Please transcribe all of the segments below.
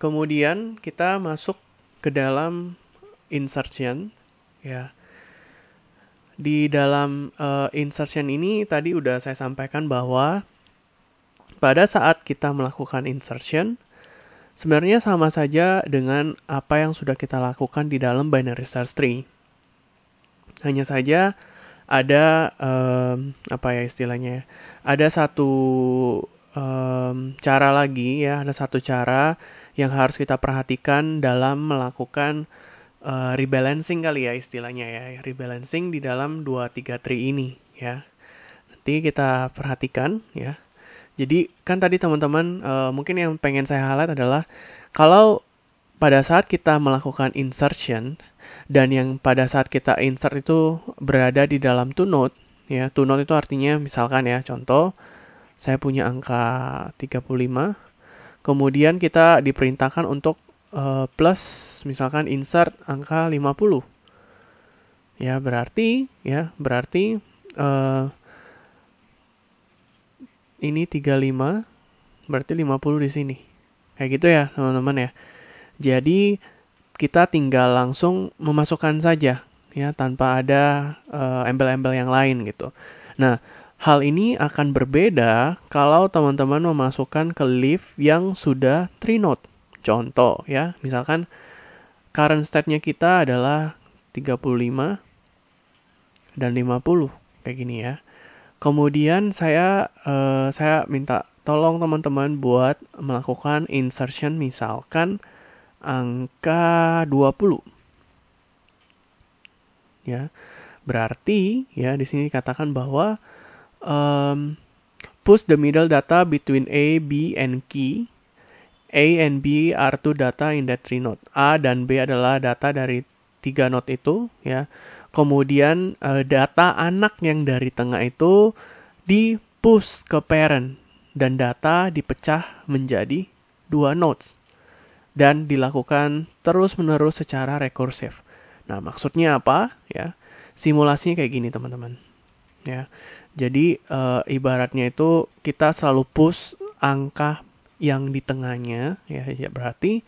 Kemudian kita masuk ke dalam insertion, ya. Di dalam insertion ini tadi udah saya sampaikan bahwa pada saat kita melakukan insertion, sebenarnya sama saja dengan apa yang sudah kita lakukan di dalam binary search tree. Hanya saja ada apa ya istilahnya? Ada satu cara lagi ya, ada satu cara yang harus kita perhatikan dalam melakukan rebalancing kali ya istilahnya ya, rebalancing di dalam 2-3 tree ini ya. Nanti kita perhatikan ya. Jadi kan tadi teman-teman mungkin yang pengen saya highlight adalah kalau pada saat kita melakukan insertion dan yang pada saat kita insert itu berada di dalam toNode ya. toNode itu artinya misalkan ya, contoh saya punya angka 35, kemudian kita diperintahkan untuk plus misalkan insert angka 50. Ya, berarti ini 35 berarti 50 di sini. Kayak gitu ya, teman-teman ya. Jadi kita tinggal langsung memasukkan saja ya tanpa ada embel-embel yang lain gitu. Nah, hal ini akan berbeda kalau teman-teman memasukkan ke leaf yang sudah tree node. Contoh ya, misalkan current state-nya kita adalah 35 dan 50 kayak gini ya. Kemudian saya minta tolong teman-teman buat melakukan insertion misalkan angka 20. Ya. Berarti ya di sini dikatakan bahwa push the middle data between A, B, and key. A and B are two data in that tree node. A dan B adalah data dari 3 node itu ya. Kemudian data anak yang dari tengah itu di-push ke parent dan data dipecah menjadi 2 nodes dan dilakukan terus-menerus secara rekursif. Nah, maksudnya apa ya? Simulasinya kayak gini, teman-teman. Ya. Jadi ibaratnya itu kita selalu push angka yang di tengahnya ya berarti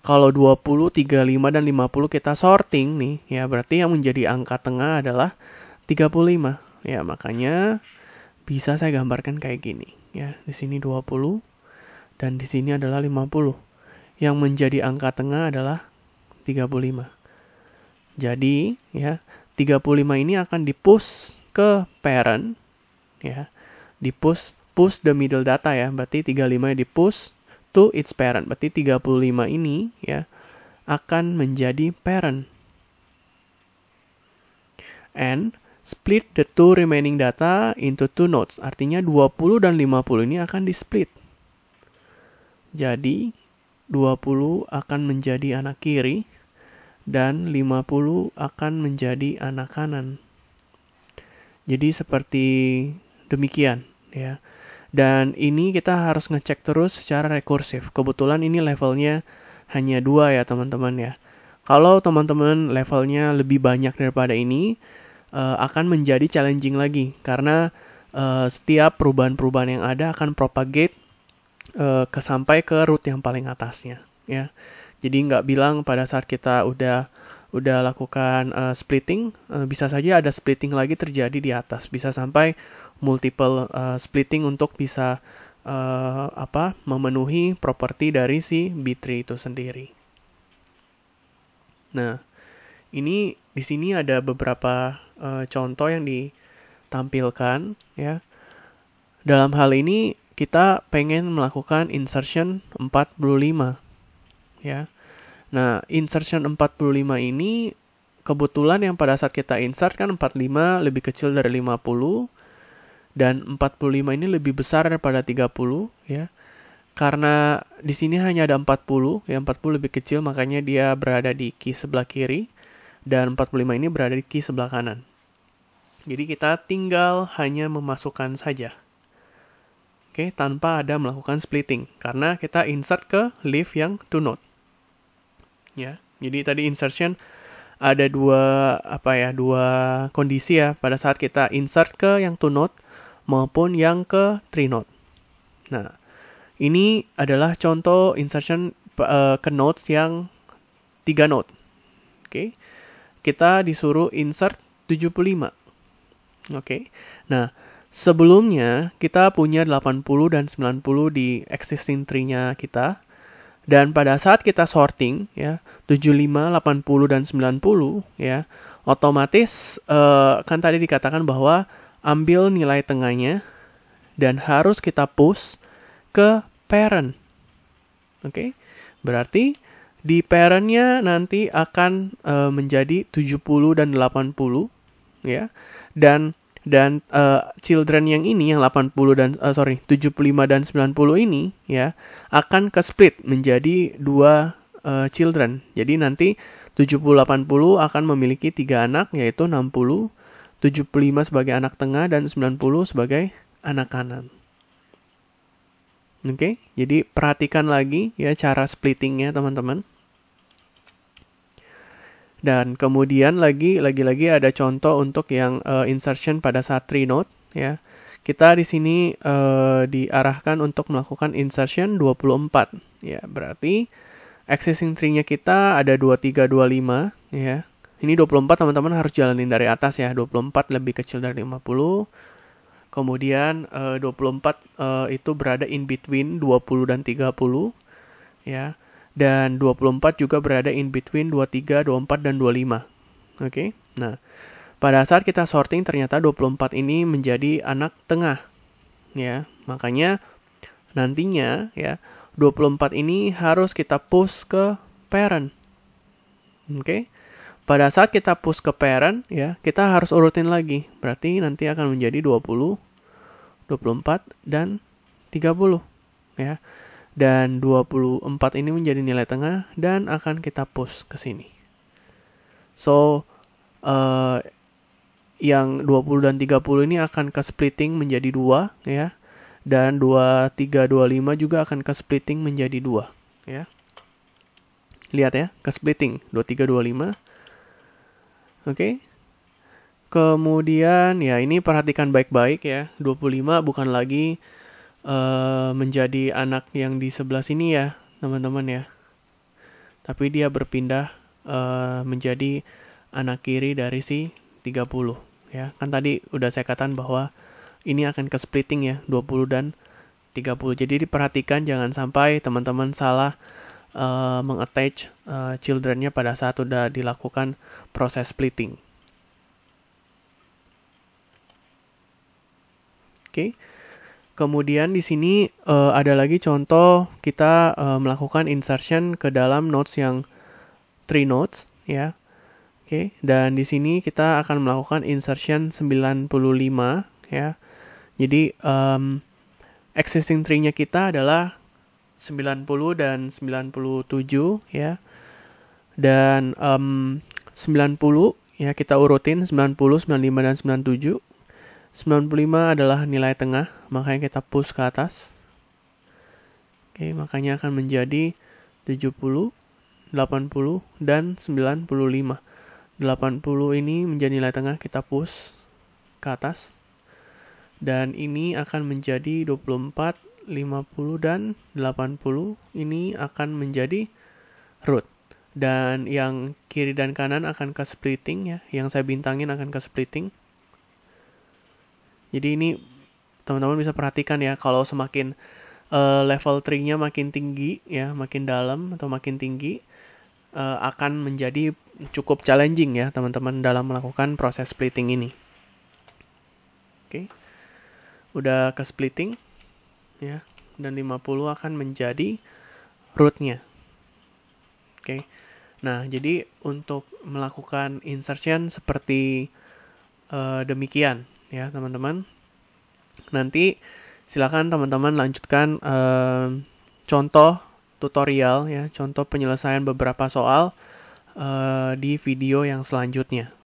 kalau 20, 35 dan 50 kita sorting nih ya berarti yang menjadi angka tengah adalah 35. Ya, makanya bisa saya gambarkan kayak gini ya. Di sini 20 dan di sini adalah 50. Yang menjadi angka tengah adalah 35. Jadi ya 35 ini akan di-push ke parent ya, di-push the middle data ya, berarti 35 di-push to its parent, berarti 35 ini ya akan menjadi parent. And split the two remaining data into 2 nodes, artinya 20 dan 50 ini akan di-split. Jadi 20 akan menjadi anak kiri dan 50 akan menjadi anak kanan. Jadi seperti demikian ya. Dan ini kita harus ngecek terus secara rekursif. Kebetulan ini levelnya hanya 2 ya teman-teman ya. Kalau teman-teman levelnya lebih banyak daripada ini, akan menjadi challenging lagi. Karena setiap perubahan-perubahan yang ada akan propagate sampai ke root yang paling atasnya ya. Jadi nggak bilang pada saat kita udah lakukan splitting, bisa saja ada splitting lagi terjadi di atas, bisa sampai multiple splitting untuk bisa memenuhi properti dari si B-tree itu sendiri. Nah, ini di sini ada beberapa contoh yang ditampilkan ya. Dalam hal ini kita pengen melakukan insertion 45 ya. Nah, insertion 45 ini kebetulan yang pada saat kita insert kan 45 lebih kecil dari 50 dan 45 ini lebih besar daripada 30 ya. Karena di sini hanya ada 40, ya 40 lebih kecil makanya dia berada di key sebelah kiri dan 45 ini berada di key sebelah kanan. Jadi kita tinggal hanya memasukkan saja. Oke, tanpa ada melakukan splitting karena kita insert ke leaf yang to node. Ya, jadi tadi insertion ada dua kondisi ya pada saat kita insert ke yang to node maupun yang ke tree node. Nah, ini adalah contoh insertion ke nodes yang 3 node. Oke. Kita disuruh insert 75. Oke. Nah, sebelumnya kita punya 80 dan 90 di existing tree-nya kita. Dan pada saat kita sorting ya, 75, 80 dan 90 ya, otomatis kan tadi dikatakan bahwa ambil nilai tengahnya dan harus kita push ke parent. Oke. Berarti di parent-nya nanti akan menjadi 70 dan 80 ya. Dan children yang ini yang 75 dan 90 ini ya akan ke split menjadi 2 children. Jadi nanti 70-80 akan memiliki 3 anak, yaitu 60, 75 sebagai anak tengah dan 90 sebagai anak kanan. Oke, jadi perhatikan lagi ya cara splittingnya teman-teman. Dan kemudian lagi ada contoh untuk yang insertion pada saat tree node ya. Kita di sini diarahkan untuk melakukan insertion 24 ya. Berarti existing tree-nya kita ada 23, 25 ya. Ini 24 teman-teman harus jalanin dari atas ya. 24 lebih kecil dari 50. Kemudian 24 itu berada in between 20 dan 30 ya. Dan 24 juga berada in between 23, 24 dan 25. Oke. Nah, pada saat kita sorting ternyata 24 ini menjadi anak tengah ya. Makanya nantinya ya 24 ini harus kita push ke parent. Oke. Pada saat kita push ke parent ya, kita harus urutin lagi. Berarti nanti akan menjadi 20, 24 dan 30 ya. Dan 24 ini menjadi nilai tengah dan akan kita push ke sini. So yang 20 dan 30 ini akan ke splitting menjadi 2 ya. Dan 23, 25 juga akan ke splitting menjadi 2 ya. Lihat ya, ke splitting 23, 25. Oke. Kemudian ya ini perhatikan baik-baik ya. 25 bukan lagi menjadi anak yang di sebelah sini ya teman-teman ya. Tapi dia berpindah menjadi anak kiri dari si 30 ya. Kan tadi udah saya katakan bahwa ini akan ke splitting ya 20 dan 30. Jadi diperhatikan jangan sampai teman-teman salah mengattach children-nya pada saat udah dilakukan proses splitting. Oke. Kemudian di sini ada lagi contoh kita melakukan insertion ke dalam nodes yang 3 nodes ya. Oke, dan di sini kita akan melakukan insertion 95 ya. Jadi existing tree-nya kita adalah 90 dan 97 ya. Dan 90 ya kita urutin 90, 95 dan 97. 95 adalah nilai tengah, makanya kita push ke atas. Oke, makanya akan menjadi 70, 80, dan 95. 80 ini menjadi nilai tengah, kita push ke atas. Dan ini akan menjadi 24, 50, dan 80. Ini akan menjadi root. Dan yang kiri dan kanan akan ke splitting ya, yang saya bintangin akan ke splitting. Jadi ini teman-teman bisa perhatikan ya, kalau semakin level tree-nya makin tinggi ya, makin dalam atau makin tinggi, akan menjadi cukup challenging ya teman-teman dalam melakukan proses splitting ini. Oke. Udah ke splitting ya, dan 50 akan menjadi root-nya. Oke. Nah, jadi untuk melakukan insertion seperti demikian ya teman-teman. Nanti silakan teman-teman lanjutkan contoh tutorial ya, contoh penyelesaian beberapa soal di video yang selanjutnya.